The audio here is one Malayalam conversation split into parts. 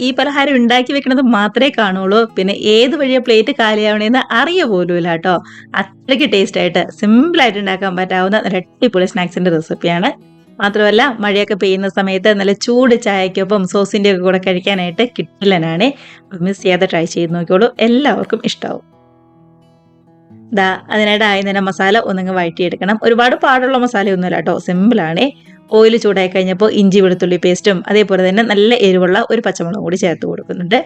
ഈ പലഹാരം ഉണ്ടാക്കി വെക്കണത് മാത്രമേ കാണുള്ളൂ. പിന്നെ ഏത് വഴിയാ പ്ലേറ്റ് കാലിയാവണേന്ന് അറിയ പോലുമില്ല ട്ടോ. അത്രയ്ക്ക് ടേസ്റ്റ് ആയിട്ട് സിമ്പിൾ ആയിട്ട് ഉണ്ടാക്കാൻ പറ്റാവുന്ന ഒരു അടിപൊളി സ്നാക്സിന്റെ റെസിപ്പിയാണ്. മാത്രമല്ല മഴയൊക്കെ പെയ്യുന്ന സമയത്ത് നല്ല ചൂട് ചായക്കൊപ്പം സോസിന്റെ ഒക്കെ കൂടെ കഴിക്കാനായിട്ട് കിടിലനാണ്. മിസ് ചെയ്യാതെ ട്രൈ ചെയ്ത് നോക്കിയോളൂ. എല്ലാവർക്കും ഇഷ്ടാവും. അതിനായിട്ട് ആദ്യം തന്നെ മസാല ഒന്നങ്ങ് വഴറ്റിയെടുക്കണം. ഒരുപാട് പാടുള്ള മസാലയൊന്നുമല്ല ട്ടോ. സിമ്പിൾ ആണേ. ഓയിൽ ചൂടായി കഴിഞ്ഞപ്പോൾ ഇഞ്ചി വെളുത്തുള്ളി പേസ്റ്റും അതേപോലെ തന്നെ നല്ല എരിവുള്ള ഒരു പച്ചമുളകും കൂടി ചേർത്ത് കൊടുക്കുന്നുണ്ട്.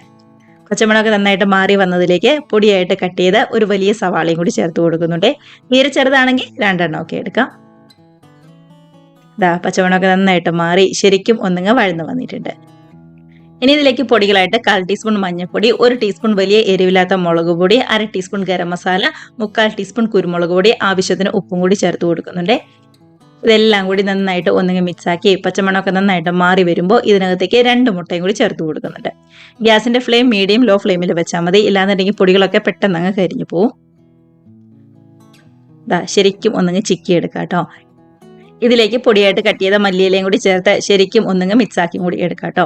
പച്ചമുളക് നന്നായിട്ട് മാറി വന്നതിലേക്ക് പൊടിയായിട്ട് കട്ട് ചെയ്ത ഒരു വലിയ സവാളയും കൂടി ചേർത്ത് കൊടുക്കുന്നുണ്ട്. തീരെ ചെറുതാണെങ്കിൽ 2 എണ്ണം ഒക്കെ എടുക്കാം. പച്ചമുളക് നന്നായിട്ട് മാറി ശരിക്കും ഒന്നങ്ങ് വഴന്നു വന്നിട്ടുണ്ട്. ഇനി ഇതിലേക്ക് പൊടികളായിട്ട് 1/4 ടീസ്പൂൺ മഞ്ഞൾപ്പൊടി, 1 ടീസ്പൂൺ വലിയ എരിവില്ലാത്ത മുളക് പൊടി, 1/2 ടീസ്പൂൺ ഗരം മസാല, 3/4 ടീസ്പൂൺ കുരുമുളക് പൊടി, ആവശ്യത്തിന് ഉപ്പും കൂടി ചേർത്ത് കൊടുക്കുന്നുണ്ട്. ഇതെല്ലാം കൂടി നന്നായിട്ട് ഒന്നുകിൽ മിക്സാക്കി പച്ചമണമൊക്കെ നന്നായിട്ട് മാറി വരുമ്പോൾ ഇതിനകത്തേക്ക് 2 മുട്ടയും കൂടി ചേർത്ത് കൊടുക്കുന്നുണ്ട്. ഗ്യാസിന്റെ ഫ്ലെയിം മീഡിയം ലോ ഫ്ലെയിമിൽ വെച്ചാൽ മതി. ഇല്ലാന്നുണ്ടെങ്കിൽ പൊടികളൊക്കെ പെട്ടെന്ന് അങ്ങ് കരിഞ്ഞു പോവും. ശരിക്കും ഒന്നങ്ങ് ചിക്കി എടുക്കാം കേട്ടോ. ഇതിലേക്ക് പൊടിയായിട്ട് കട്ട് ചെയ്ത മല്ലിയിലയും കൂടി ചേർത്ത് ശരിക്കും ഒന്നങ്ങ് മിക്സാക്കി കൂടി എടുക്കാം കേട്ടോ.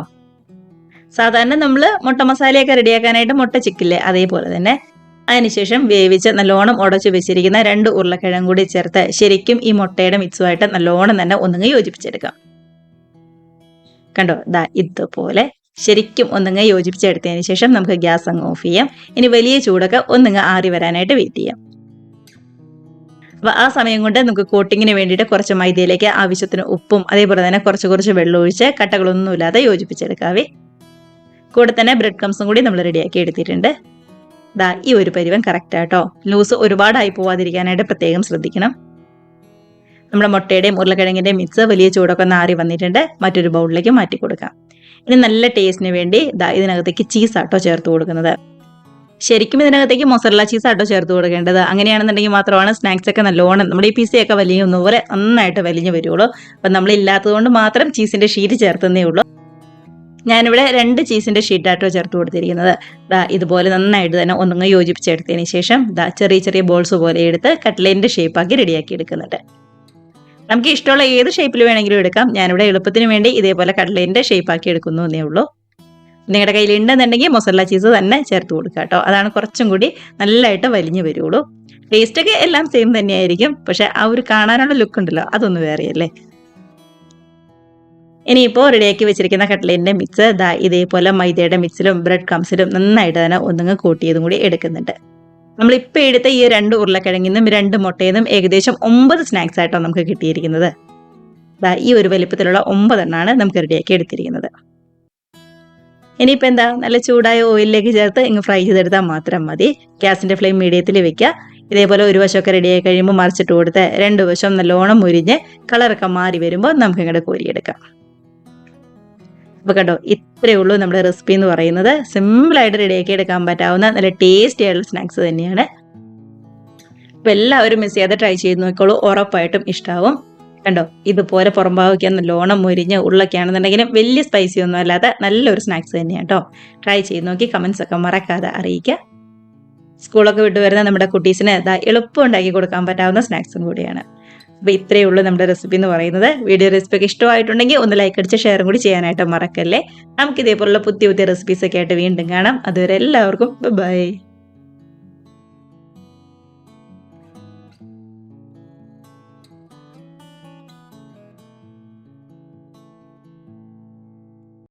സാധാരണ നമ്മൾ മുട്ട മസാലയൊക്കെ റെഡിയാക്കാനായിട്ട് മുട്ട ചിക്കില്ലേ, അതേപോലെ തന്നെ അതിനുശേഷം വേവിച്ച് നല്ലോണം ഉടച്ചു വെച്ചിരിക്കുന്ന 2 ഉരുളക്കിഴങ്ങ് കൂടി ചേർത്ത് ശരിക്കും ഈ മുട്ടയുടെ മിക്സുമായിട്ട് നല്ലോണം തന്നെ ഒന്നുങ്ങ് യോജിപ്പിച്ചെടുക്കാം. കണ്ടോ, ഇതുപോലെ ശരിക്കും ഒന്നുങ്ങ് യോജിപ്പിച്ചെടുത്തതിന് ശേഷം നമുക്ക് ഗ്യാസ് അങ്ങ് ഓഫ് ചെയ്യാം. ഇനി വലിയ ചൂടൊക്കെ ഒന്നുങ്ങ് ആറി വരാനായിട്ട് വെയിറ്റ് ചെയ്യാം. അപ്പൊ ആ സമയം കൊണ്ട് നമുക്ക് കോട്ടിങ്ങിന് വേണ്ടിയിട്ട് കുറച്ച് മൈദയിലേക്ക് ആവശ്യത്തിന് ഉപ്പും അതേപോലെ തന്നെ കുറച്ച് വെള്ളം ഒഴിച്ച് കട്ടകളൊന്നുമില്ലാതെ യോജിപ്പിച്ചെടുക്കാവേ. കൂടെ തന്നെ ബ്രെഡ് ക്രംസും കൂടി നമ്മൾ റെഡിയാക്കി എടുത്തിട്ടുണ്ട്. ഈ ഒരു പരുവം കറക്റ്റ് ആട്ടോ. ലൂസ് ഒരുപാടായി പോവാതിരിക്കാനായിട്ട് പ്രത്യേകം ശ്രദ്ധിക്കണം. നമ്മുടെ മുട്ടയുടെയും ഉരുളക്കിഴങ്ങിന്റെയും മിക്സ് വലിയ ചൂടൊക്കെ നാറി വന്നിട്ടുണ്ട്. മറ്റൊരു ബൗളിലേക്ക് മാറ്റി കൊടുക്കാം. ഇനി നല്ല ടേസ്റ്റിന് വേണ്ടി ഇതിനകത്തേക്ക് ചീസ് ആട്ടോ ചേർത്ത് കൊടുക്കുന്നത്. ശരിക്കും ഇതിനകത്തേക്ക് മൊസറല്ല ചീസ് ആട്ടോ ചേർത്ത് കൊടുക്കേണ്ടത്. അങ്ങനെയാണെന്നുണ്ടെങ്കിൽ മാത്രമാണ് സ്നാക്സ് ഒക്കെ നല്ലോണം നമ്മുടെ ഈ പിസയൊക്കെ വലിയുന്ന പോലെ നന്നായിട്ട് വലിഞ്ഞു വരുള്ളൂ. അപ്പം നമ്മളില്ലാത്തത് കൊണ്ട് മാത്രം ചീസിന്റെ ഷീറ്റ് ചേർത്തന്നേ ഉള്ളൂ. ഞാനിവിടെ 2 ചീസിന്റെ ഷീറ്റാട്ടോ ചേർത്ത് കൊടുത്തിരിക്കുന്നത്. ഇതുപോലെ നന്നായിട്ട് തന്നെ ഒന്നങ്ങ് യോജിപ്പിച്ചെടുത്തതിന് ശേഷം ചെറിയ ബോൾസ് പോലെ എടുത്ത് കട്ട്ലേറ്റിന്റെ ഷേപ്പാക്കി റെഡിയാക്കി എടുക്കുന്നുണ്ട്. നമുക്ക് ഇഷ്ടമുള്ള ഏത് ഷേപ്പിൽ വേണമെങ്കിലും എടുക്കാം. ഞാനിവിടെ എളുപ്പത്തിന് വേണ്ടി ഇതേപോലെ കട്ട്ലേറ്റിന്റെ ഷേപ്പാക്കി എടുക്കുന്നു എന്നേ ഉള്ളൂ. നിങ്ങളുടെ കയ്യിൽ ഉണ്ടെന്നുണ്ടെങ്കിൽ മൊസറല്ല ചീസ് തന്നെ ചേർത്ത് കൊടുക്കുക കേട്ടോ. അതാണ് കുറച്ചും കൂടി നല്ലതായിട്ട് വലിഞ്ഞു വരുള്ളൂ. ടേസ്റ്റൊക്കെ എല്ലാം സെയിം തന്നെയായിരിക്കും, പക്ഷെ ആ ഒരു കാണാനുള്ള ലുക്ക് ഉണ്ടല്ലോ, അതൊന്ന് വേറെയല്ലേ. ഇനിയിപ്പോൾ റെഡിയാക്കി വെച്ചിരിക്കുന്ന കട്ട്ലേറ്റിന്റെ മിക്സ് ഇതേപോലെ മൈദയുടെ മിക്സിലും ബ്രെഡ് ക്രംസിലും നന്നായിട്ട് തന്നെ ഒന്നങ്ങ് കൂട്ടിയതും കൂടി എടുക്കുന്നുണ്ട്. നമ്മളിപ്പോൾ എടുത്ത ഈ 2 ഉരുളക്കിഴങ്ങിന്നും 2 മുട്ടയിന്നും ഏകദേശം 9 സ്നാക്സ് ആയിട്ടോ നമുക്ക് കിട്ടിയിരിക്കുന്നത്. ഈ ഒരു വലിപ്പത്തിലുള്ള 9 എണ്ണമാണ് നമുക്ക് റെഡിയാക്കി എടുത്തിരിക്കുന്നത്. ഇനിയിപ്പോൾ നല്ല ചൂടായ ഓയിലിലേക്ക് ചേർത്ത് ഇങ്ങ് ഫ്രൈ ചെയ്തെടുത്താൽ മാത്രം മതി. ഗ്യാസിന്റെ ഫ്ലെയിം മീഡിയത്തിൽ വെക്കുക. ഇതേപോലെ ഒരു വശമൊക്കെ റെഡിയായി കഴിയുമ്പോൾ മറിച്ചിട്ട് കൊടുത്ത് 2 വശം നല്ലോണം മുരിഞ്ഞ് കളറൊക്കെ മാറി വരുമ്പോൾ നമുക്ക് ഇങ്ങോട്ട് കോരിയെടുക്കാം. അപ്പോൾ കണ്ടോ, ഇത്രയേ ഉള്ളൂ നമ്മുടെ റെസിപ്പി എന്ന് പറയുന്നത്. സിമ്പിളായിട്ട് റെഡിയാക്കി എടുക്കാൻ പറ്റാവുന്ന നല്ല ടേസ്റ്റി ആയിട്ടുള്ള സ്നാക്സ് തന്നെയാണ്. അപ്പോൾ എല്ലാവരും മിസ് ചെയ്യാതെ ട്രൈ ചെയ്ത് നോക്കിക്കോളൂ, ഉറപ്പായിട്ടും ഇഷ്ടാവും. കണ്ടോ, ഇതുപോലെ പുറംഭാഗമൊക്കെ നല്ലോണം മുരിഞ്ഞ് ഉള്ളൊക്കെയാണെന്നുണ്ടെങ്കിലും വലിയ സ്പൈസി ഒന്നും അല്ലാതെ നല്ലൊരു സ്നാക്സ് തന്നെയാണ് കേട്ടോ. ട്രൈ ചെയ്ത് നോക്കി കമൻസ് ഒക്കെ മറക്കാതെ അറിയിക്കുക. സ്കൂളൊക്കെ വിട്ടു വരുന്ന നമ്മുടെ കുട്ടീസിന് എളുപ്പം ഉണ്ടാക്കി കൊടുക്കാൻ പറ്റാവുന്ന സ്നാക്സും കൂടിയാണ്. അപ്പോൾ ഇത്രയേ ഉള്ളൂ നമ്മുടെ റെസിപ്പി എന്ന് പറയുന്നത്. വീഡിയോ റെസിപ്പിയൊക്കെ ഇഷ്ടമായിട്ടുണ്ടെങ്കിൽ ഒന്ന് ലൈക്ക് അടിച്ച് ഷെയറും കൂടി ചെയ്യാനായിട്ട് മറക്കല്ലേ. നമുക്ക് ഇതേപോലുള്ള പുതിയ റെസിപ്പീസൊക്കെ ആയിട്ട് വീണ്ടും കാണാം. അതുവരെ എല്ലാവർക്കും ബൈ.